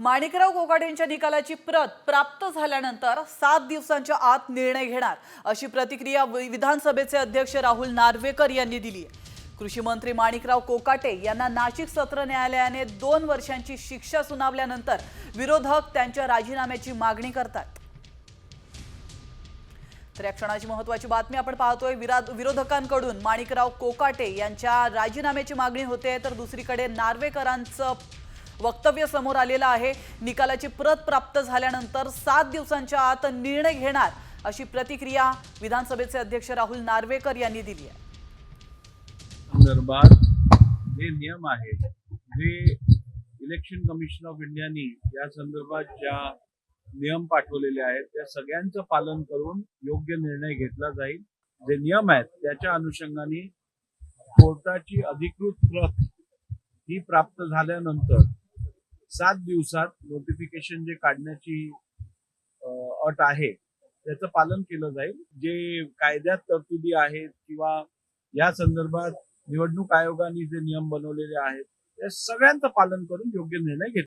माणिकराव कोकाटेंच्या निकालाची प्रत प्राप्त झाल्यानंतर 7 दिवसांच्या आत निर्णय घेणार अशी प्रतिक्रिया विधानसभेचे अध्यक्ष राहुल नार्वेकर यांनी दिली आहे। कृषी मंत्री माणिकराव कोकाटे यांना नाशिक सत्र न्यायालयाने 2 वर्षांची शिक्षा सुनावल्यानंतर विरोधक त्यांच्या राजीनाम्याची मागणी करतात। तर या क्षणाची महत्त्वाची बातमी आपण पाहतोय। विरोधकांकडून माणिकराव कोकाटे यांच्या राजीनाम्याची मागणी होते, तर दुसरीकडे नार्वेकरांचं वक्तव्य समोर आलेलं आहे। निकालाची प्रत प्राप्त झाल्यानंतर 7 दिवसांच्या आत निर्णय घेणार अशी प्रतिक्रिया विधानसभेचे अध्यक्ष राहुल नार्वेकर यांनी दिली आहे। संदर्भात जे नियम आहेत, जे इलेक्शन कमिशन ऑफ इंडियानी या संदर्भात ज्या नियम पाठवलेले आहेत त्या सगळ्यांचं पालन करून योग्य निर्णय घेतला जाईल। जे नियम आहेत त्याच्या अनुषंगाने कोर्टाची अधिकृत प्रत ही प्राप्त झाल्यानंतर 7 दिवसात नोटिफिकेशन जे काढण्याची अट आहे त्याचं पालन केलं जाईल। जे कायद्यात तरतुदी आहेत किंवा या संदर्भात निवडणूक आयोगाने जे नियम बनवलेले आहेत त्या सगळ्यांचं पालन करून योग्य निर्णय घेतला